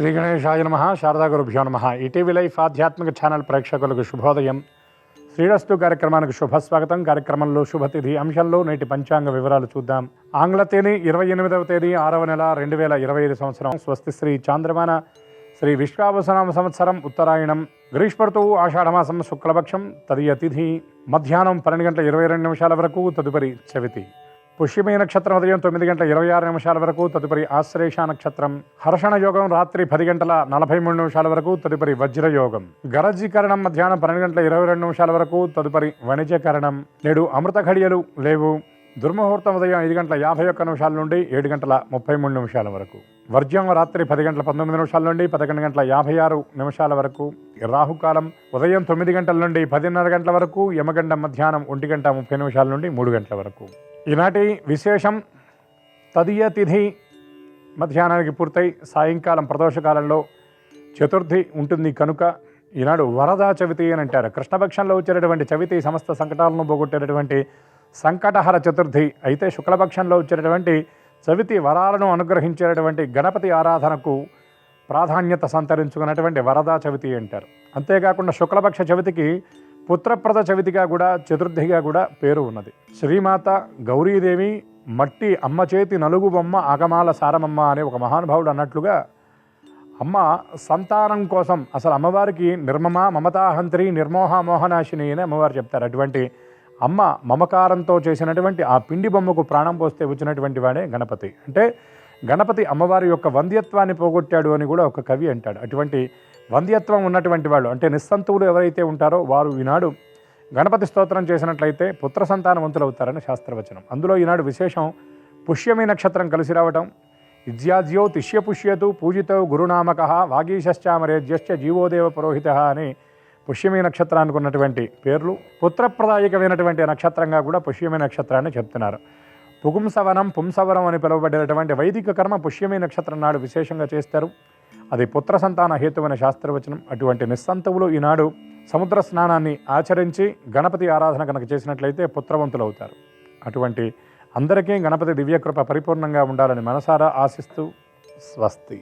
శ్రీ గణేశాయ నమః. శారదా గురుభ్యో నమః. ఈటీవీ లైఫ్ ఆధ్యాత్మిక ఛానల్ ప్రేక్షకులకు శుభోదయం. శ్రీరస్తు కార్యక్రమానికి శుభస్వాగతం. కార్యక్రమంలో శుభతిథి అంశంలో నేటి పంచాంగ వివరాలు చూద్దాం. ఆంగ్ల తేదీ 28వ తేదీ 6వ నెల 2025 సంవత్సరం. స్వస్తి శ్రీ చాంద్రమాన శ్రీ విశ్వావసనామ సంవత్సరం ఉత్తరాయణం. గ్రీష్మ ఋతువు ఆషాఢమాసం శుక్లపక్షం. తదియ తిథి మధ్యాహ్నం 12:22 వరకు. తదుపరి చవితి. పుష్యమి నక్షత్రం ఉదయం 9:26 వరకు. తదుపరి ఆశ్లేష నక్షత్రం. హర్షణ యోగం రాత్రి 10:43 వరకు. తదుపరి వజ్రయోగం. గరజీకరణం మధ్యాహ్నం 12:22 వరకు. తదుపరి వణిజకరణం. నేడు అమృత ఘడియలు లేవు. దుర్ముహూర్తం ఉదయం 5:51 నుండి 7:33 వరకు. వర్జ్యం రాత్రి 10:19 నుండి 11:56 వరకు. రాహుకాలం ఉదయం 9 గంటల నుండి 10:30 గంటల వరకు. యమగండం మధ్యాహ్నం 1:30 నుండి 3 గంటల వరకు. ఈనాటి విశేషం తదియ తిథి మధ్యాహ్నానికి పూర్తయి సాయంకాలం ప్రదోషకాలంలో చతుర్థి ఉంటుంది కనుక ఈనాడు వరదా చవితి అని అంటారు. కృష్ణపక్షంలో వచ్చేటటువంటి చవితి సమస్త సంకటాలను పోగొట్టేటటువంటి సంకటహర చతుర్థి. అయితే శుక్లపక్షంలో వచ్చేటటువంటి చవితి వరాలను అనుగ్రహించేటటువంటి గణపతి ఆరాధనకు ప్రాధాన్యత సంతరించుకున్నటువంటి వరదా చవితి అంటారు. అంతేకాకుండా శుక్లపక్ష చవితికి పుత్రప్రద చవితిగా కూడా చతుర్థిగా కూడా పేరు ఉన్నది. శ్రీమాత గౌరీదేవి మట్టి అమ్మ చేతి నలుగు బొమ్మ ఆగమాల సారమమ్మ అనే ఒక మహానుభావుడు అన్నట్లుగా అమ్మ సంతానం కోసం అసలు అమ్మవారికి నిర్మమ మమతాహంత్రి నిర్మోహ మోహనాశిని అని అమ్మవారు చెప్తారు. అటువంటి అమ్మ మమకారంతో చేసినటువంటి ఆ పిండి బొమ్మకు ప్రాణం పోస్తే వచ్చినటువంటి వాడే గణపతి. అంటే గణపతి అమ్మవారి యొక్క వంద్యత్వాన్ని పోగొట్టాడు అని కూడా ఒక కవి అంటాడు. అటువంటి వంద్యత్వం ఉన్నటువంటి వాళ్ళు అంటే నిస్సంతువులు ఎవరైతే ఉంటారో వారు ఈనాడు గణపతి స్తోత్రం చేసినట్లయితే పుత్ర సంతానవంతులు అవుతారని శాస్త్రవచనం. అందులో ఈనాడు విశేషం పుష్యమి నక్షత్రం కలిసి రావటం. ఇజ్యాజ్యో తిష్యపుష్యతు పూజితో గురునామక వాగీశ్చామరేజ్యశ్చ జీవోదేవ పురోహిత అని పుష్యమి నక్షత్రానికి ఉన్నటువంటి పేర్లు. పుత్రప్రదాయకమైనటువంటి నక్షత్రంగా కూడా పుష్యమి నక్షత్రాన్ని చెప్తున్నారు. పుంసవనం పుంసవరం అని పిలువబడేటటువంటి వైదిక కర్మ పుష్యమి నక్షత్రం నాడు విశేషంగా చేస్తారు. అది పుత్ర సంతాన హేతువైన శాస్త్రవచనం. అటువంటి నిస్సంతువులు ఈనాడు సముద్ర స్నానాన్ని ఆచరించి గణపతి ఆరాధన కనుక చేసినట్లయితే పుత్రవంతులు అవుతారు. అటువంటి అందరికీ గణపతి దివ్యకృప పరిపూర్ణంగా ఉండాలని మనసారా ఆశిస్తూ స్వస్తి.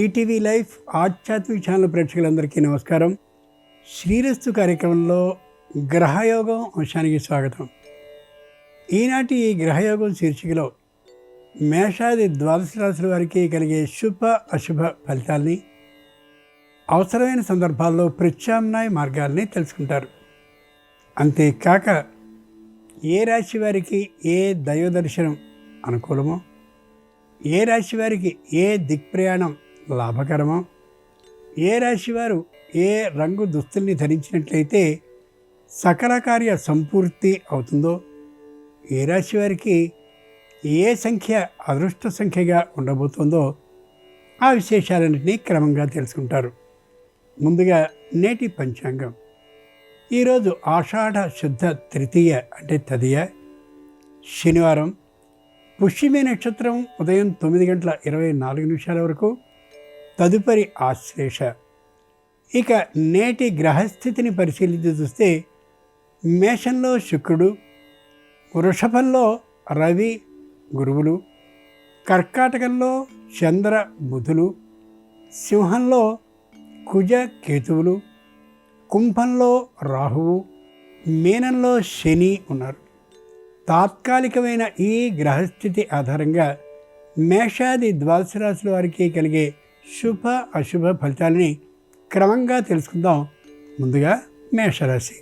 ఈటీవీ లైఫ్ ఆధ్యాత్మిక ఛానల్ ప్రేక్షకులందరికీ నమస్కారం. శ్రీరస్తు కార్యక్రమంలో గ్రహయోగం అంశానికి స్వాగతం. ఈనాటి ఈ గ్రహయోగం శీర్షికలో మేషాది ద్వాదశ రాశుల వారికి కలిగే శుభ అశుభ ఫలితాల్ని, అవసరమైన సందర్భాల్లో ప్రత్యామ్నాయ మార్గాల్ని తెలుసుకుంటారు. అంతేకాక ఏ రాశి వారికి ఏ దైవదర్శనం అనుకూలమో, ఏ రాశి వారికి ఏ దిక్ప్రయాణం లాభకరమో, ఏ రాశివారు ఏ రంగు దుస్తుల్ని ధరించినట్లయితే సకల కార్య సంపూర్తి అవుతుందో, ఏ రాశి వారికి ఏ సంఖ్య అదృష్ట సంఖ్యగా ఉండబోతుందో ఆ విశేషాలన్నింటినీ క్రమంగా తెలుసుకుంటారు. ముందుగా నేటి పంచాంగం. ఈరోజు ఆషాఢ శుద్ధ తృతీయ అంటే తదియ, శనివారం. పుష్యమి నక్షత్రం ఉదయం 9:24 వరకు. తదుపరి ఆశ్లేష. ఇక నేటి గ్రహస్థితిని పరిశీలించి చూస్తే మేషంలో శుక్రుడు, వృషభంలో రవి గురువులు, కర్కాటకంలో చంద్ర బుధులు, సింహంలో కుజ కేతువులు, కుంభంలో రాహువు, మీనంలో శని ఉన్నారు. తాత్కాలికమైన ఈ గ్రహస్థితి ఆధారంగా మేషాది ద్వాదశ రాశుల వారికి కలిగే శుభ అశుభ ఫలితాలని క్రమంగా తెలుసుకుందాం. ముందుగా మేషరాశి.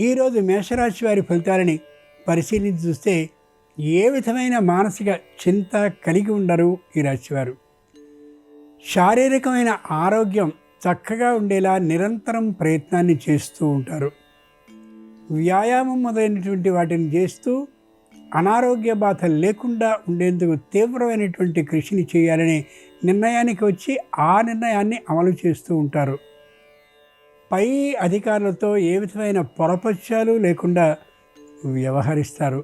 ఈరోజు మేషరాశి వారి ఫలితాలని పరిశీలించి చూస్తే ఏ విధమైన మానసిక చింత కలిగి ఉండరు ఈ రాశివారు. శారీరకమైన ఆరోగ్యం చక్కగా ఉండేలా నిరంతరం ప్రయత్నాన్ని చేస్తూ ఉంటారు. వ్యాయామం మొదలైనటువంటి వాటిని చేస్తూ అనారోగ్య బాధ లేకుండా ఉండేందుకు తీవ్రమైనటువంటి కృషిని చేయాలనే నిర్ణయానికి వచ్చి ఆ నిర్ణయాన్ని అమలు చేస్తూ ఉంటారు. పై అధికారులతో ఏ విధమైన పొరపక్షాలు లేకుండా వ్యవహరిస్తారు.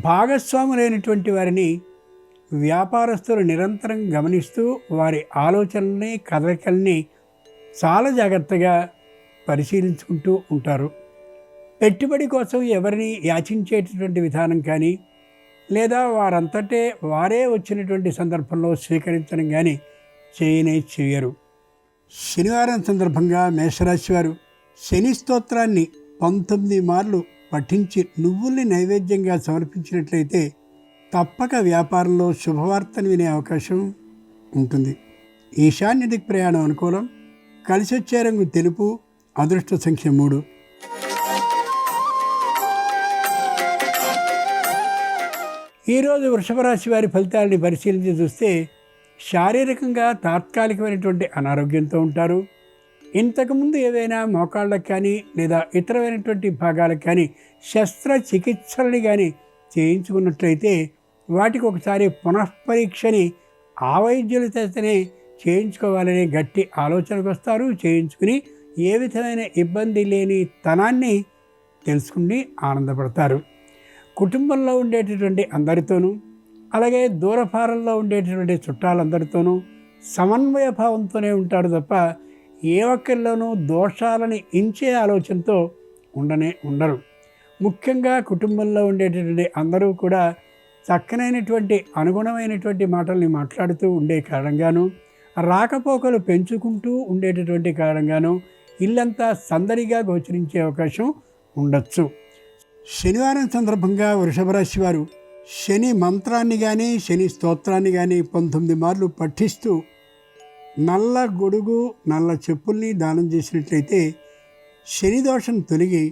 భాగస్వాములైనటువంటి వారిని వ్యాపారస్తులు నిరంతరం గమనిస్తూ వారి ఆలోచనల్ని కదలికల్ని చాలా జాగ్రత్తగా పరిశీలించుకుంటూ ఉంటారు. పెట్టుబడి కోసం ఎవరిని యాచించేటటువంటి విధానం కానీ లేదా వారంతటే వారే వచ్చినటువంటి సందర్భంలో స్వీకరించడం కానీ చేయరు. శనివారం సందర్భంగా మేషరాశి వారు శని స్తోత్రాన్ని 19 మార్లు పఠించి నువ్వుల్ని నైవేద్యంగా సమర్పించినట్లయితే తప్పక వ్యాపారంలో శుభవార్తను వినే అవకాశం ఉంటుంది. ఈశాన్య దిక్ ప్రయాణం అనుకూలం. కలిసొచ్చే రంగు తెలుపు. అదృష్ట సంఖ్య 3. ఈరోజు వృషభ రాశి వారి ఫలితాలని పరిశీలించి చూస్తే శారీరకంగా తాత్కాలికమైనటువంటి అనారోగ్యంతో ఉంటారు. ఇంతకుముందు ఏవైనా మోకాళ్ళకు కానీ లేదా ఇతరమైనటువంటి భాగాలకు కానీ శస్త్రచికిత్సలని కానీ చేయించుకున్నట్లయితే వాటికి ఒకసారి పునఃపరీక్షని ఆ వైద్యుల చేతనే చేయించుకోవాలనే గట్టి ఆలోచనకు వస్తారు. చేయించుకుని ఏ విధమైన ఇబ్బంది లేని తనాన్ని తెలుసుకుని ఆనందపడతారు. కుటుంబంలో ఉండేటటువంటి అందరితోనూ అలాగే దూరభారంలో ఉండేటటువంటి చుట్టాలందరితోనూ సమన్వయ భావంతోనే ఉంటాడు తప్ప ఏ ఒక్కరిలోనూ దోషాలని ఇంచే ఆలోచనతో ఉండరు. ముఖ్యంగా కుటుంబంలో ఉండేటటువంటి అందరూ కూడా చక్కనైనటువంటి అనుగుణమైనటువంటి మాటల్ని మాట్లాడుతూ ఉండే కారణంగాను రాకపోకలు పెంచుకుంటూ ఉండేటటువంటి కారణంగాను ఇల్లంతా సందడిగా గోచరించే అవకాశం ఉండొచ్చు. శనివారం సందర్భంగా వృషభ రాశి వారు శని మంత్రాన్ని కానీ శని స్తోత్రాన్ని కానీ 19 మార్లు పఠిస్తూ నల్ల గొడుగు నల్ల చెప్పుల్ని దానం చేసినట్లయితే శని దోషం తొలగి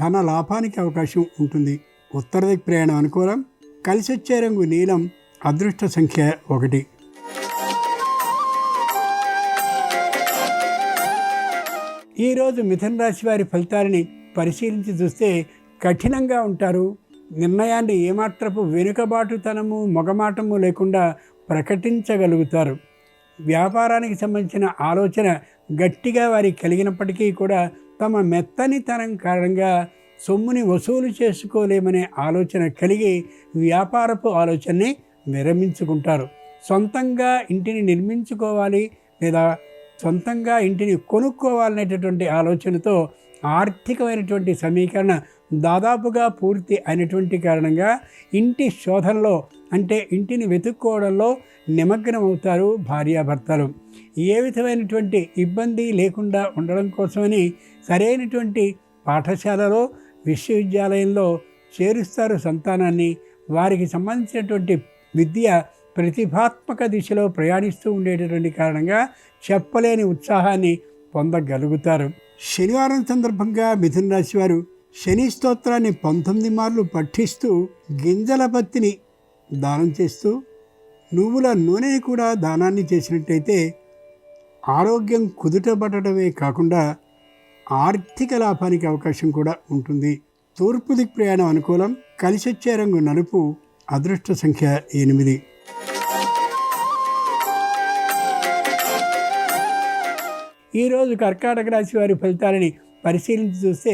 ధన లాభానికి అవకాశం ఉంటుంది. ఉత్తర దిక్ ప్రయాణం అనుకూలం. కలిసొచ్చే రంగు నీలం. అదృష్ట సంఖ్య 1. ఈరోజు మిథున రాశి వారి ఫలితాలని పరిశీలించి చూస్తే కఠినంగా ఉంటారు. నిర్ణయాన్ని ఏమాత్రపు వెనుకబాటుతనము మొగమాటము లేకుండా ప్రకటించగలుగుతారు. వ్యాపారానికి సంబంధించిన ఆలోచన గట్టిగా వారికి కలిగినప్పటికీ కూడా తమ మెత్తనితనం కారణంగా సొమ్ముని వసూలు చేసుకోలేమనే ఆలోచన కలిగి వ్యాపారపు ఆలోచనని విరమించుకుంటారు. సొంతంగా ఇంటిని నిర్మించుకోవాలి లేదా సొంతంగా ఇంటిని కొనుక్కోవాలనేటటువంటి ఆలోచనతో ఆర్థికమైనటువంటి సమీకరణ దాదాపుగా పూర్తి అయినటువంటి కారణంగా ఇంటి శోధనలో అంటే ఇంటిని వెతుక్కోవడంలో నిమగ్నమవుతారు భార్యాభర్తలు. ఏ విధమైనటువంటి ఇబ్బంది లేకుండా ఉండడం కోసమని సరైనటువంటి పాఠశాలలో విశ్వవిద్యాలయంలో చేరుస్తారు సంతానాన్ని. వారికి సంబంధించినటువంటి విద్య ప్రతిభాత్మక దిశలో ప్రయాణిస్తూ ఉండేటటువంటి కారణంగా చెప్పలేని ఉత్సాహాన్ని పొందగలుగుతారు. శనివారం సందర్భంగా మిథున రాశి వారు శని స్తోత్రాన్ని 19 మార్లు పఠిస్తూ గింజల పత్తిని దానం చేస్తూ నువ్వుల నూనెని కూడా దానాన్ని చేసినట్టయితే ఆరోగ్యం కుదుటపడటమే కాకుండా ఆర్థిక లాభానికి అవకాశం కూడా ఉంటుంది. తూర్పు దిక్ ప్రయాణం అనుకూలం. కలిసొచ్చే రంగు నలుపు. అదృష్ట సంఖ్య 8. ఈరోజు కర్కాటక రాశి వారి ఫలితాలని పరిశీలించి చూస్తే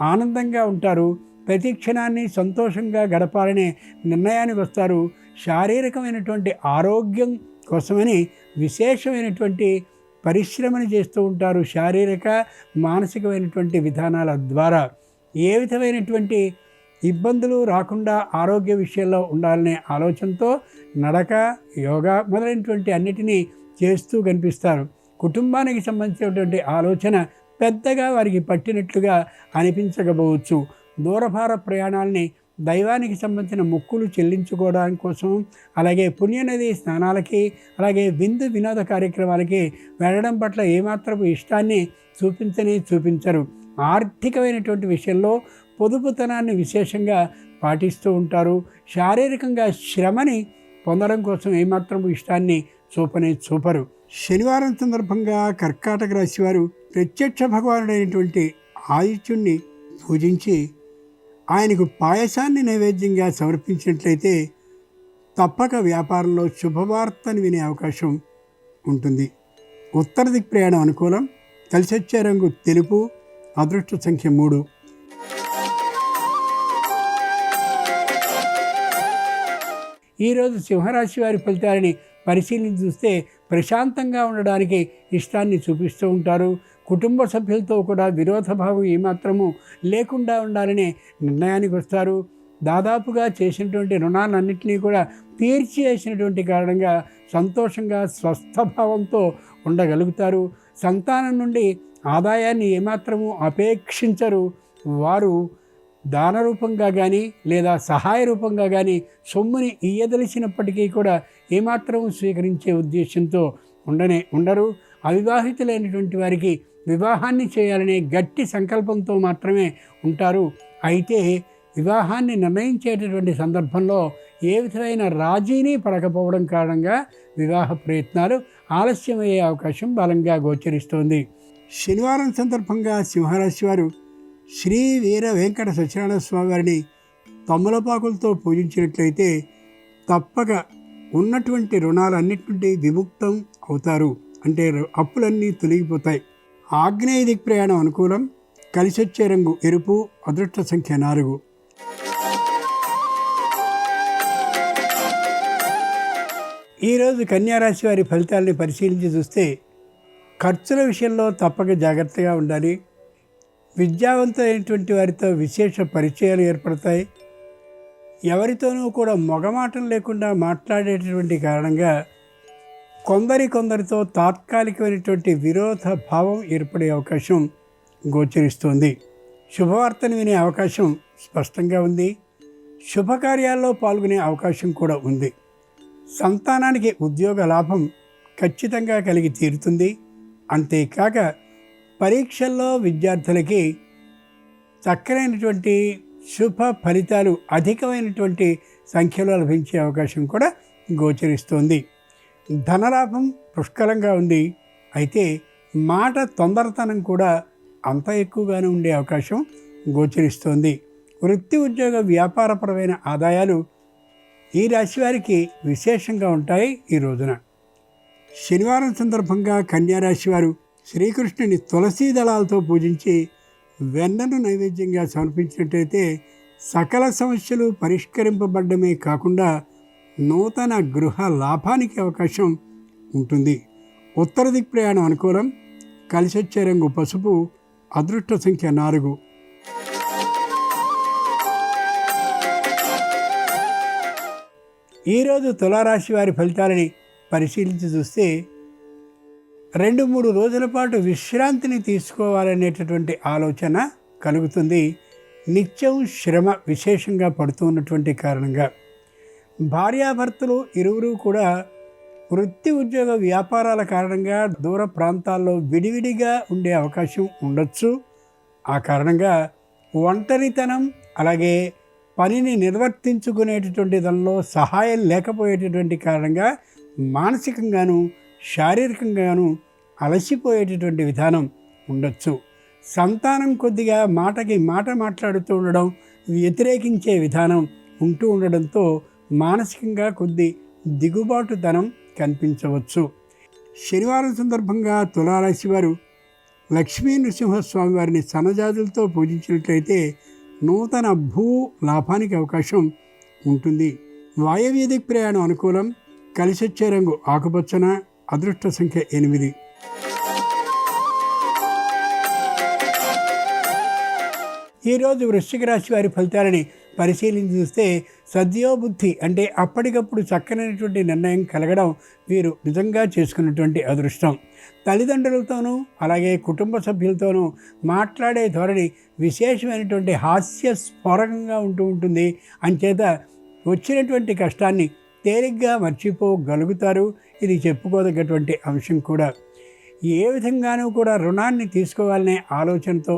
ఆనందంగా ఉంటారు. ప్రతి క్షణాన్ని సంతోషంగా గడపాలనే నిర్ణయానికి వస్తారు. శారీరకమైనటువంటి ఆరోగ్యం కోసమని విశేషమైనటువంటి పరిశ్రమను చేస్తూ ఉంటారు. శారీరక మానసికమైనటువంటి విధానాల ద్వారా ఏ విధమైనటువంటి ఇబ్బందులు రాకుండా ఆరోగ్య విషయంలో ఉండాలనే ఆలోచనతో నడక యోగా మొదలైనటువంటి అన్నిటినీ చేస్తూ కనిపిస్తారు. కుటుంబానికి సంబంధించినటువంటి ఆలోచన పెద్దగా వారికి పట్టినట్లుగా అనిపించకపోవచ్చు. దూరభార ప్రయాణాలని దైవానికి సంబంధించిన మొక్కులు చెల్లించుకోవడానికి కోసం అలాగే పుణ్యనది స్నానాలకి అలాగే విందు వినోద కార్యక్రమాలకి వెళ్ళడం పట్ల ఏమాత్రపు ఇష్టాన్ని చూపించరు. ఆర్థికమైనటువంటి విషయంలో పొదుపుతనాన్ని విశేషంగా పాటిస్తూ ఉంటారు. శారీరకంగా శ్రమని పొందడం కోసం ఏమాత్రపు ఇష్టాన్ని చూపరు. శనివారం సందర్భంగా కర్కాటక రాశి వారు ప్రత్యక్ష భగవానుడైనటువంటి ఆదిత్యుణ్ణి పూజించి ఆయనకు పాయసాన్ని నైవేద్యంగా సమర్పించినట్లయితే తప్పక వ్యాపారంలో శుభవార్తను వినే అవకాశం ఉంటుంది. ఉత్తర దిక్ ప్రయాణం అనుకూలం. కలిసొచ్చే రంగు తెలుపు. అదృష్ట సంఖ్య 3. ఈరోజు సింహరాశి వారి ఫలితాలని పరిశీలించి చూస్తే ప్రశాంతంగా ఉండడానికి ఇష్టాన్ని చూపిస్తూ ఉంటారు. కుటుంబ సభ్యులతో కూడా విరోధభావం ఏమాత్రము లేకుండా ఉండాలనే నిర్ణయానికి వస్తారు. దాదాపుగా చేసినటువంటి రుణాలన్నింటినీ కూడా తీర్చేసినటువంటి కారణంగా సంతోషంగా స్వస్థభావంతో ఉండగలుగుతారు. సంతానం నుండి ఆదాయాన్ని ఏమాత్రము అపేక్షించరు. వారు దాన రూపంగా కానీ లేదా సహాయ రూపంగా కానీ సొమ్ముని ఇయ్యదలిచినప్పటికీ కూడా ఏమాత్రం స్వీకరించే ఉద్దేశంతో ఉండరు. అవివాహితులైనటువంటి వారికి వివాహాన్ని చేయాలనే గట్టి సంకల్పంతో మాత్రమే ఉంటారు. అయితే వివాహాన్ని నిర్ణయించేటటువంటి సందర్భంలో ఏ విధమైన రాజీని పడకపోవడం కారణంగా వివాహ ప్రయత్నాలు ఆలస్యమయ్యే అవకాశం బలంగా గోచరిస్తోంది. శనివారం సందర్భంగా సింహరాశి వారు శ్రీ వీర వెంకట సత్యనారాయణ స్వామి వారిని తమలపాకులతో పూజించినట్లయితే తప్పక ఉన్నటువంటి రుణాలన్నిటి నుండి విముక్తం అవుతారు. అంటే అప్పులన్నీ తొలగిపోతాయి. ఆగ్నేయ దిక్ ప్రయాణం అనుకూలం. కలిసొచ్చే రంగు ఎరుపు. అదృష్ట సంఖ్య 4. ఈరోజు కన్యారాశి వారి ఫలితాలని పరిశీలించి చూస్తే ఖర్చుల విషయంలో తప్పక జాగ్రత్తగా ఉండాలి. విద్యావంతులైనటువంటి వారితో విశేష పరిచయాలు ఏర్పడతాయి. ఎవరితోనూ కూడా మొగమాటం లేకుండా మాట్లాడేటటువంటి కారణంగా కొందరితో తాత్కాలికమైనటువంటి విరోధ భావం ఏర్పడే అవకాశం గోచరిస్తుంది. శుభవార్తను వినే అవకాశం స్పష్టంగా ఉంది. శుభకార్యాల్లో పాల్గొనే అవకాశం కూడా ఉంది. సంతానానికి ఉద్యోగ లాభం ఖచ్చితంగా కలిగి తీరుతుంది. అంతేకాక పరీక్షల్లో విద్యార్థులకి చక్కనైనటువంటి శుభ ఫలితాలు అధికమైనటువంటి సంఖ్యలో లభించే అవకాశం కూడా గోచరిస్తోంది. ధనలాభం పుష్కలంగా ఉంది. అయితే మాట తొందరతనం కూడా అంత ఎక్కువగానే ఉండే అవకాశం గోచరిస్తోంది. వృత్తి ఉద్యోగ వ్యాపారపరమైన ఆదాయాలు ఈ రాశి వారికి విశేషంగా ఉంటాయి. ఈ రోజున శనివారం సందర్భంగా కన్యారాశి వారు శ్రీకృష్ణుని తులసీ దళాలతో పూజించి వెన్నను నైవేద్యంగా సమర్పించినట్లయితే సకల సమస్యలు పరిష్కరింపబడ్డమే కాకుండా నూతన గృహ లాభానికి అవకాశం ఉంటుంది. ఉత్తర దిక్ ప్రయాణం అనుకూలం. కలిసొచ్చే రంగు పసుపు. అదృష్ట సంఖ్య 4. ఈరోజు తులారాశి వారి ఫలితాలని పరిశీలించి చూస్తే 2-3 రోజుల పాటు విశ్రాంతిని తీసుకోవాలనేటటువంటి ఆలోచన కలుగుతుంది. నిత్యం శ్రమ విశేషంగా పడుతూ ఉన్నటువంటి కారణంగా భార్యాభర్తలు ఇరువురు కూడా వృత్తి ఉద్యోగ వ్యాపారాల కారణంగా దూర ప్రాంతాల్లో విడివిడిగా ఉండే అవకాశం ఉండొచ్చు. ఆ కారణంగా ఒంటరితనం అలాగే పనిని నిర్వర్తించుకునేటటువంటి దానిలో సహాయం లేకపోయేటటువంటి కారణంగా మానసికంగాను శారీరకంగాను అలసిపోయేటటువంటి విధానం ఉండొచ్చు. సంతానం కొద్దిగా మాటకి మాట మాట్లాడుతూ ఉండడం, వ్యతిరేకించే విధానం ఉంటూ ఉండడంతో మానసికంగా కొద్ది దిగుబాటుతనం కనిపించవచ్చు. శనివారం సందర్భంగా తులారాశి వారు లక్ష్మీ నృసింహస్వామి వారిని సన్నజాజులతో పూజించినట్లయితే నూతన భూ లాభానికి అవకాశం ఉంటుంది. వాయవ్య దిక్ ప్రయాణం అనుకూలం. కలిసొచ్చే రంగు ఆకుపచ్చన. అదృష్ట సంఖ్య 8. ఈరోజు వృశ్చిక రాశి వారి ఫలితాలని పరిశీలించి చూస్తే సద్యోబుద్ధి అంటే అప్పటికప్పుడు చక్కనైనటువంటి నిర్ణయం కలగడం వీరు నిజంగా చేసుకున్నటువంటి అదృష్టం. తల్లిదండ్రులతోనూ అలాగే కుటుంబ సభ్యులతోనూ మాట్లాడే ధోరణి విశేషమైనటువంటి హాస్యస్ఫోరకంగా ఉంటూ ఉంటుంది. అంచేత వచ్చినటువంటి కష్టాన్ని తేలిగ్గా మర్చిపోగలుగుతారు. ఇది చెప్పుకోదగ్గటువంటి అంశం కూడా. ఏ విధంగానూ కూడా రుణాన్ని తీసుకోవాలనే ఆలోచనతో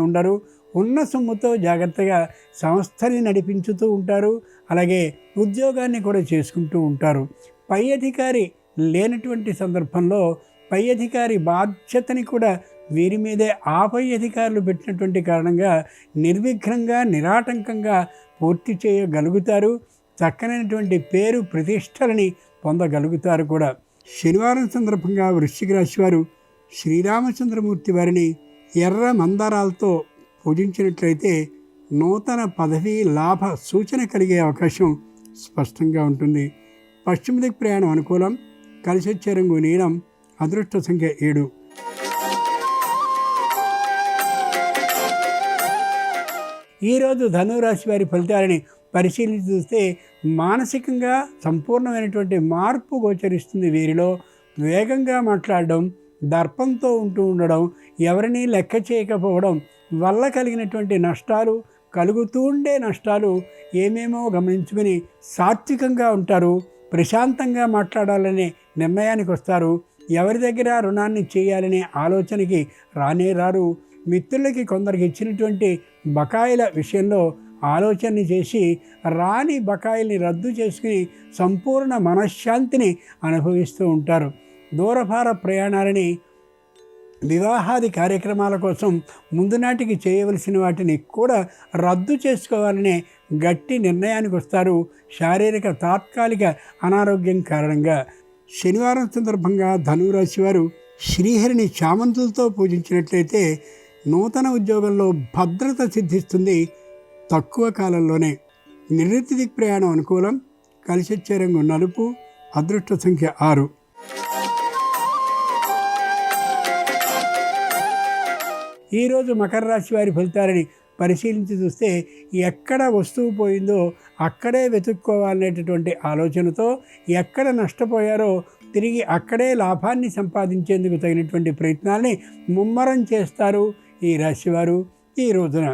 ఉండరు. ఉన్న సొమ్ముతో జాగ్రత్తగా సంస్థని నడిపించుతూ ఉంటారు. అలాగే ఉద్యోగాన్ని కూడా చేసుకుంటూ ఉంటారు. పై అధికారి లేనటువంటి సందర్భంలో పై అధికారి బాధ్యతని కూడా వీరి మీదే ఆ పై అధికారులు పెట్టినటువంటి కారణంగా నిర్విఘ్నంగా నిరాటంకంగా పూర్తి చేయగలుగుతారు. చక్కనైనటువంటి పేరు ప్రతిష్టలని పొందగలుగుతారు కూడా. శనివారం సందర్భంగా వృశ్చిక రాశి వారు శ్రీరామచంద్రమూర్తి వారిని ఎర్ర మందారాలతో పూజించినట్లయితే నూతన పదవి లాభ సూచన కలిగే అవకాశం స్పష్టంగా ఉంటుంది. పశ్చిమ దిక్ ప్రయాణం అనుకూలం. కలిసొచ్చే రంగు నీలం, అదృష్ట సంఖ్య 7. ఈరోజు ధనురాశి వారి ఫలితాలని పరిశీలించి చూస్తే మానసికంగా సంపూర్ణమైనటువంటి మార్పు గోచరిస్తుంది. వీరిలో వేగంగా మాట్లాడడం, దర్పంతో ఉండడం, ఎవరినీ లెక్క చేయకపోవడం వల్ల కలిగినటువంటి నష్టాలు, కలుగుతూ ఉండే నష్టాలు ఏమేమో గమనించుకుని సాత్వికంగా ఉంటారు. ప్రశాంతంగా మాట్లాడాలనే నిర్ణయానికి వస్తారు. ఎవరి దగ్గర రుణాన్ని చేయాలనే ఆలోచనకి రారు. మిత్రులకి కొందరికి ఇచ్చినటువంటి బకాయిల విషయంలో ఆలోచన చేసి రాని బకాయిల్ని రద్దు చేసుకుని సంపూర్ణ మనశ్శాంతిని అనుభవిస్తూ ఉంటారు. దూరభార ప్రయాణాలని, వివాహాది కార్యక్రమాల కోసం ముందు నాటికి చేయవలసిన వాటిని కూడా రద్దు చేసుకోవాలనే గట్టి నిర్ణయానికి వస్తారు. శారీరక తాత్కాలిక అనారోగ్యం కారణంగా. శనివారం సందర్భంగా ధనురాశి వారు శ్రీహరిని చామంతులతో పూజించినట్లయితే నూతన ఉద్యోగంలో భద్రత సిద్ధిస్తుంది తక్కువ కాలంలోనే. నివృత్తి దిక్ ప్రయాణం అనుకూలం. కలిసొచ్చే రంగు నలుపు, అదృష్ట సంఖ్య 6. ఈరోజు మకర రాశి వారి ఫలితాలని పరిశీలించి చూస్తే ఎక్కడ వస్తువు పోయిందో అక్కడే వెతుక్కోవాలనేటటువంటి ఆలోచనతో ఎక్కడ నష్టపోయారో తిరిగి అక్కడే లాభాన్ని సంపాదించేందుకు తగినటువంటి ప్రయత్నాల్ని ముమ్మరం చేస్తారు ఈ రాశివారు. ఈ రోజున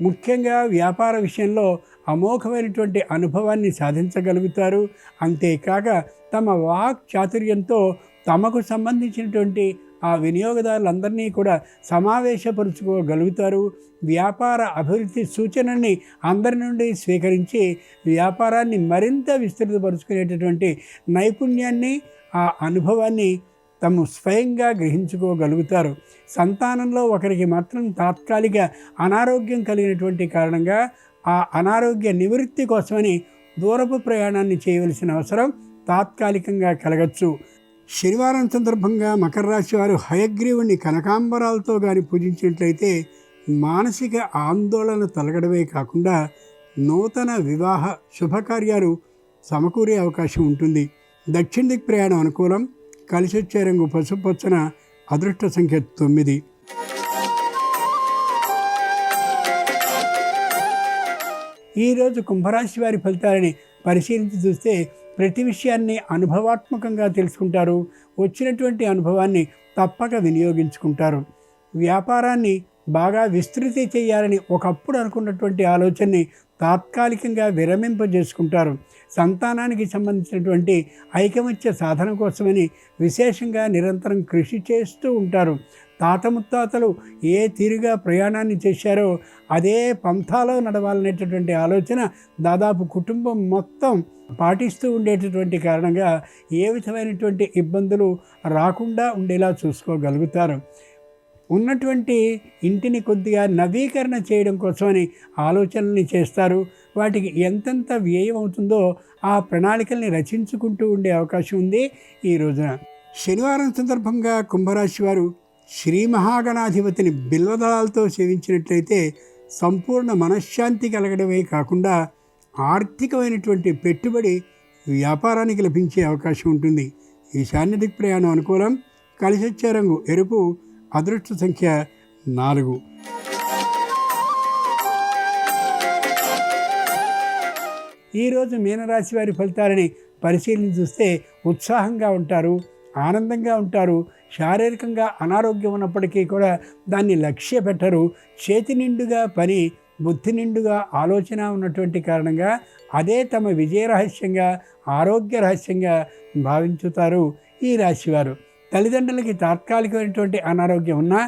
ముఖ్యంగా వ్యాపార విషయంలో అమోఘమైనటువంటి అనుభవాన్ని సాధించగలుగుతారు. అంతేకాక తమ వాక్ చాతుర్యంతో తమకు సంబంధించినటువంటి ఆ వినియోగదారులందరినీ కూడా సమావేశపరుచుకోగలుగుతారు. వ్యాపార అభివృద్ధి సూచనల్ని అందరి నుండి స్వీకరించి వ్యాపారాన్ని మరింత విస్తృతపరుచుకునేటటువంటి నైపుణ్యాన్ని, ఆ అనుభవాన్ని తాము స్వయంగా గ్రహించుకోగలుగుతారు. సంతానంలో ఒకరికి మాత్రం తాత్కాలిక అనారోగ్యం కలిగినటువంటి కారణంగా ఆ అనారోగ్య నివృత్తి కోసమని దూరపు ప్రయాణాన్ని చేయవలసిన అవసరం తాత్కాలికంగా కలగచ్చు. శనివారం సందర్భంగా మకర రాశి వారు హయగ్రీవుణ్ణి కనకాంబరాలతో కానీ పూజించినట్లయితే మానసిక ఆందోళన తొలగడమే కాకుండా నూతన వివాహ శుభకార్యాలు సమకూరే అవకాశం ఉంటుంది. దక్షిణ దిక్ ప్రయాణం అనుకూలం. కలిసొచ్చే రంగు పసుపచ్చన, అదృష్ట సంఖ్య 9. ఈరోజు కుంభరాశి వారి ఫలితాలని పరిశీలించి చూస్తే ప్రతి విషయాన్ని అనుభవాత్మకంగా తెలుసుకుంటారు. వచ్చినటువంటి అనుభవాన్ని తప్పక వినియోగించుకుంటారు. వ్యాపారాన్ని బాగా విస్తృతి చేయాలని ఒకప్పుడు అనుకున్నటువంటి ఆలోచనని తాత్కాలికంగా విరమింపజేసుకుంటారు. సంతానానికి సంబంధించినటువంటి ఐకమత్య సాధన కోసమని విశేషంగా నిరంతరం కృషి చేస్తూ ఉంటారు. తాత ముత్తాతలు ఏ తీరుగా ప్రయాణాన్ని చేశారో అదే పంథాలో నడవాలనేటటువంటి ఆలోచన దాదాపు కుటుంబం మొత్తం పాటిస్తూ ఉండేటటువంటి కారణంగా ఏ విధమైనటువంటి ఇబ్బందులు రాకుండా ఉండేలా చూసుకోగలుగుతారు. ఉన్నటువంటి ఇంటిని కొద్దిగా నవీకరణ చేయడం కోసమని ఆలోచనల్ని చేస్తారు. వాటికి ఎంతెంత వ్యయం అవుతుందో ఆ ప్రణాళికల్ని రచించుకుంటూ ఉండే అవకాశం ఉంది ఈ రోజున. శనివారం సందర్భంగా కుంభరాశి వారు శ్రీ మహాగణాధిపతిని బిల్వదళాలతో సేవించినట్లయితే సంపూర్ణ మనశ్శాంతి కలగడమే కాకుండా ఆర్థికమైనటువంటి పెట్టుబడి వ్యాపారానికి లభించే అవకాశం ఉంటుంది. ఈశాన్య దిక్ ప్రయాణం అనుకూలం. కలిసొచ్చే రంగు ఎరుపు, అదృష్ట సంఖ్య 4. ఈరోజు మీనరాశి వారి ఫలితాలని పరిశీలించి చూస్తే ఉత్సాహంగా ఉంటారు, ఆనందంగా ఉంటారు. శారీరకంగా అనారోగ్యం ఉన్నప్పటికీ కూడా దాన్ని లక్ష్య పెట్టరు. చేతి నిండుగా పని, బుద్ధి నిండుగా ఆలోచన ఉన్నటువంటి కారణంగా అదే తమ విజయ రహస్యంగా, ఆరోగ్య రహస్యంగా భావించుతారు ఈ రాశివారు. తల్లిదండ్రులకి తాత్కాలికమైనటువంటి అనారోగ్యం ఉన్నా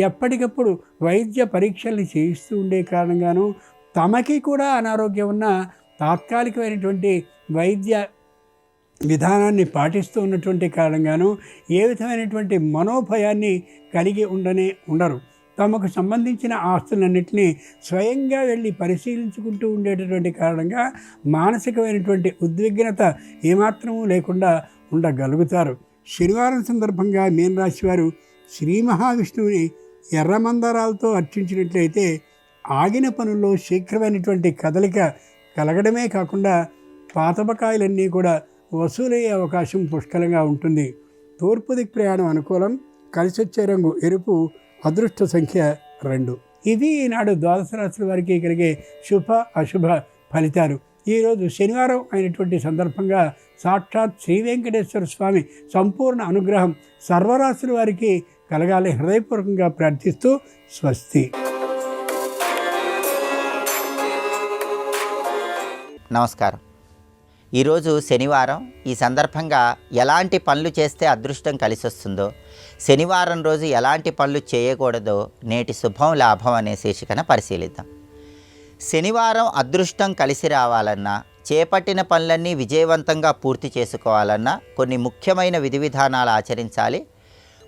ఎప్పటికప్పుడు వైద్య పరీక్షల్ని చేయిస్తూ ఉండే కారణంగాను, తమకి కూడా అనారోగ్యం ఉన్నా తాత్కాలికమైనటువంటి వైద్య విధానాన్ని పాటిస్తూ ఉన్నటువంటి కారణంగాను ఏ విధమైనటువంటి మనోభయాన్ని కలిగి ఉండరు. తమకు సంబంధించిన ఆస్తులన్నింటినీ స్వయంగా వెళ్ళి పరిశీలించుకుంటూ ఉండేటటువంటి కారణంగా మానసికమైనటువంటి ఉద్విగ్నత ఏమాత్రమూ లేకుండా ఉండగలుగుతారు. శనివారం సందర్భంగా మీనరాశి వారు శ్రీ మహావిష్ణువుని ఎర్రమందారాలతో అర్చించినట్లయితే ఆగిన పనుల్లో శీఘ్రమైనటువంటి కదలిక కలగడమే కాకుండా పాత బకాయిలన్నీ కూడా వసూలయ్యే అవకాశం పుష్కలంగా ఉంటుంది. తూర్పు దిక్ ప్రయాణం అనుకూలం. కలిసొచ్చే రంగు ఎరుపు. అదృష్ట సంఖ్య 2. ఇవి ఈనాడు ద్వాదశ రాశుల వారికి కలిగే శుభ అశుభ ఫలితాలు. ఈరోజు శనివారం అయినటువంటి సందర్భంగా సాక్షాత్ శ్రీ వెంకటేశ్వర స్వామి సంపూర్ణ అనుగ్రహం సర్వరాశుల వారికి కలగాలి హృదయపూర్వకంగా ప్రార్థిస్తూ స్వస్తి. నమస్కారం. ఈరోజు శనివారం. ఈ సందర్భంగా ఎలాంటి పనులు చేస్తే అదృష్టం కలిసి వస్తుందో, శనివారం రోజు ఎలాంటి పనులు చేయకూడదో నేటి శుభం లాభం అనే శీర్షికన పరిశీలిద్దాం. శనివారం అదృష్టం కలిసి రావాలన్నా, చేపట్టిన పనులన్నీ విజయవంతంగా పూర్తి చేసుకోవాలన్నా కొన్ని ముఖ్యమైన విధి విధానాలు ఆచరించాలి.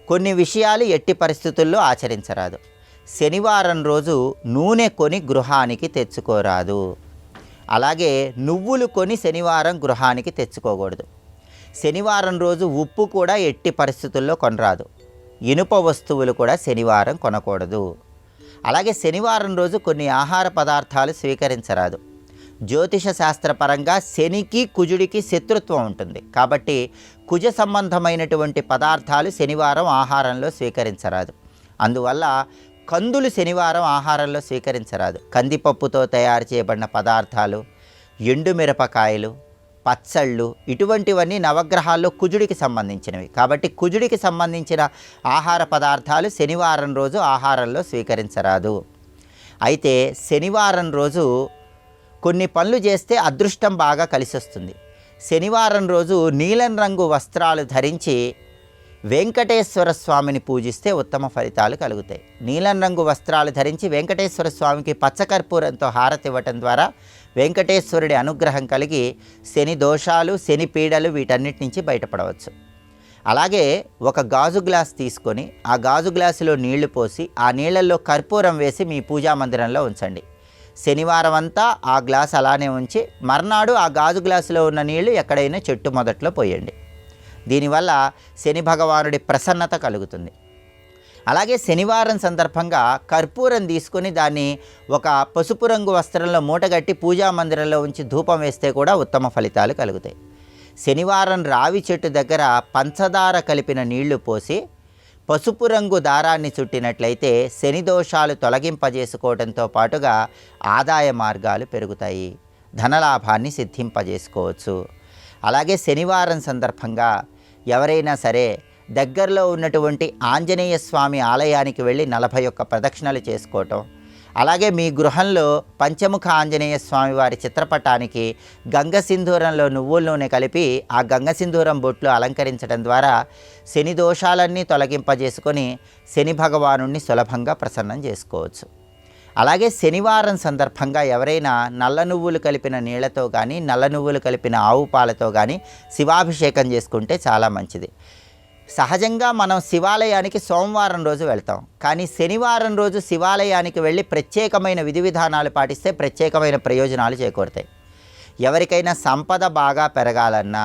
కొన్ని విషయాలు ఎట్టి పరిస్థితుల్లో ఆచరించరాదు. శనివారం రోజు నూనె కొని గృహానికి తెచ్చుకోరాదు. అలాగే నువ్వులు కొని శనివారం గృహానికి తెచ్చుకోకూడదు. శనివారం రోజు ఉప్పు కూడా ఎట్టి పరిస్థితుల్లో కొనరాదు. ఇనుప వస్తువులు కూడా శనివారం కొనకూడదు. అలాగే శనివారం రోజు కొన్ని ఆహార పదార్థాలు స్వీకరించరాదు. జ్యోతిష శాస్త్రపరంగా శనికి కుజుడికి శత్రుత్వం ఉంటుంది. కాబట్టి కుజ సంబంధమైనటువంటి పదార్థాలు శనివారం ఆహారంలో స్వీకరించరాదు. అందువల్ల కందులు శనివారం ఆహారంలో స్వీకరించరాదు. కందిపప్పుతో తయారు చేయబడిన పదార్థాలు, ఎండుమిరపకాయలు, పచ్చళ్ళు ఇటువంటివన్నీ నవగ్రహాల్లో కుజుడికి సంబంధించినవి. కాబట్టి కుజుడికి సంబంధించిన ఆహార పదార్థాలు శనివారం రోజు ఆహారంలో స్వీకరించరాదు. అయితే శనివారం రోజు కొన్ని పనులు చేస్తే అదృష్టం బాగా కలిసి వస్తుంది. శనివారం రోజు నీలం రంగు వస్త్రాలు ధరించి వెంకటేశ్వర స్వామిని పూజిస్తే ఉత్తమ ఫలితాలు కలుగుతాయి. నీలం రంగు వస్త్రాలు ధరించి వెంకటేశ్వర స్వామికి పచ్చకర్పూరంతో హారతి ఇవ్వటం ద్వారా వెంకటేశ్వరుడి అనుగ్రహం కలిగి శని దోషాలు, శని పీడలు వీటన్నిటి నుంచి బయటపడవచ్చు. అలాగే ఒక గాజు గ్లాస్ తీసుకొని ఆ గాజు గ్లాసులో నీళ్లు పోసి ఆ నీళ్ళల్లో కర్పూరం వేసి మీ పూజా మందిరంలో ఉంచండి. శనివారం అంతా ఆ గ్లాస్ అలానే ఉంచి మర్నాడు ఆ గాజు గ్లాసులో ఉన్న నీళ్లు ఎక్కడైనా చెట్టు మొదట్లో పోయండి. దీనివల్ల శని భగవానుడి ప్రసన్నత కలుగుతుంది. అలాగే శనివారం సందర్భంగా కర్పూరం తీసుకొని దాన్ని ఒక పసుపు రంగు వస్త్రంలో మూటగట్టి పూజా మందిరంలో ఉంచి ధూపం వేస్తే కూడా ఉత్తమ ఫలితాలు కలుగుతాయి. శనివారం రావి చెట్టు దగ్గర పంచదార కలిపిన నీళ్లు పోసి పసుపు రంగు దారాన్ని చుట్టినట్లయితే శని దోషాలు తొలగింపజేసుకోవడంతో పాటుగా ఆదాయ మార్గాలు పెరుగుతాయి. ధనలాభాన్ని సిద్ధింపజేసుకోవచ్చు. అలాగే శనివారం సందర్భంగా ఎవరైనా సరే దగ్గరలో ఉన్నటువంటి ఆంజనేయ స్వామి ఆలయానికి వెళ్ళి 41 ప్రదక్షిణలు చేసుకోవటం, అలాగే మీ గృహంలో పంచముఖ ఆంజనేయ స్వామి వారి చిత్రపటానికి గంగ సింధూరంలో నువ్వుల నూనె కలిపి ఆ గంగ సింధూరం బొట్లు అలంకరించడం ద్వారా శని దోషాలన్నీ తొలగింపజేసుకొని శని భగవానుణ్ణి సులభంగా ప్రసన్నం చేసుకోవచ్చు. అలాగే శనివారం సందర్భంగా ఎవరైనా నల్ల నువ్వులు కలిపిన నీళ్లతో కానీ నల్ల నువ్వులు కలిపిన ఆవు పాలతో కానీ శివాభిషేకం చేసుకుంటే చాలా మంచిది. సహజంగా మనం శివాలయానికి సోమవారం రోజు వెళ్తాం. కానీ శనివారం రోజు శివాలయానికి వెళ్ళి ప్రత్యేకమైన విధి విధానాలు పాటిస్తే ప్రత్యేకమైన ప్రయోజనాలు చేకూరుతాయి. ఎవరికైనా సంపద బాగా పెరగాలన్నా,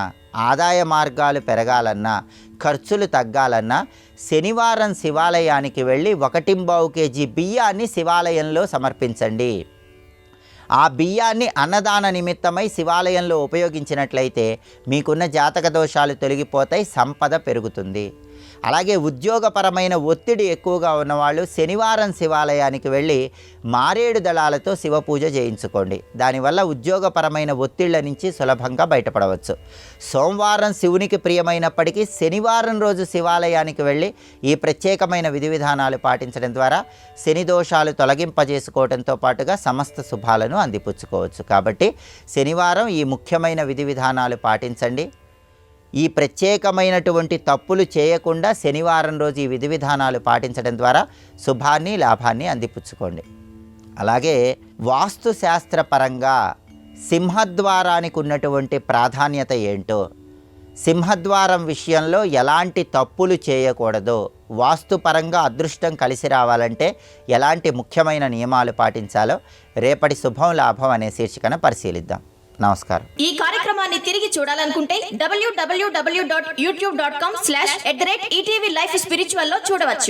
ఆదాయ మార్గాలు పెరగాలన్నా, ఖర్చులు తగ్గాలన్నా శనివారం శివాలయానికి వెళ్ళి 1.25 కేజీ బియ్యాన్ని శివాలయంలో సమర్పించండి. ఆ బియ్యాన్ని అన్నదాన నిమిత్తమై శివాలయంలో ఉపయోగించినట్లయితే మీకున్న జాతక దోషాలు తొలగిపోతాయి, సంపద పెరుగుతుంది. అలాగే ఉద్యోగపరమైన ఒత్తిడి ఎక్కువగా ఉన్నవాళ్ళు శనివారం శివాలయానికి వెళ్ళి మారేడు దళాలతో శివ పూజ చేయించుకోండి. దానివల్ల ఉద్యోగపరమైన ఒత్తిళ్ల నుంచి సులభంగా బయటపడవచ్చు. సోమవారం శివునికి ప్రియమైనప్పటికీ శనివారం రోజు శివాలయానికి వెళ్ళి ఈ ప్రత్యేకమైన విధి విధానాలు పాటించడం ద్వారా శని దోషాలు తొలగింపజేసుకోవడంతో పాటుగా సమస్త శుభాలను అందిపుచ్చుకోవచ్చు. కాబట్టి శనివారం ఈ ముఖ్యమైన విధి విధానాలు పాటించండి. ఈ ప్రత్యేకమైనటువంటి తప్పులు చేయకుండా శనివారం రోజు ఈ విధి విధానాలు పాటించడం ద్వారా శుభాన్ని లాభాన్ని అందిపుచ్చుకోండి. అలాగే వాస్తు శాస్త్రపరంగా సింహద్వారానికి ఉన్నటువంటి ప్రాధాన్యత ఏంటో, సింహద్వారం విషయంలో ఎలాంటి తప్పులు చేయకూడదో, వాస్తుపరంగా అదృష్టం కలిసి రావాలంటే ఎలాంటి ముఖ్యమైన నియమాలు పాటించాలో రేపటి శుభం లాభం అనే శీర్షికన పరిశీలిద్దాం. నమస్కారం. ఈ కార్యక్రమాన్ని తిరిగి చూడాలనుకుంటే www.youtube.com/ETV Life Spiritual లో చూడవచ్చు.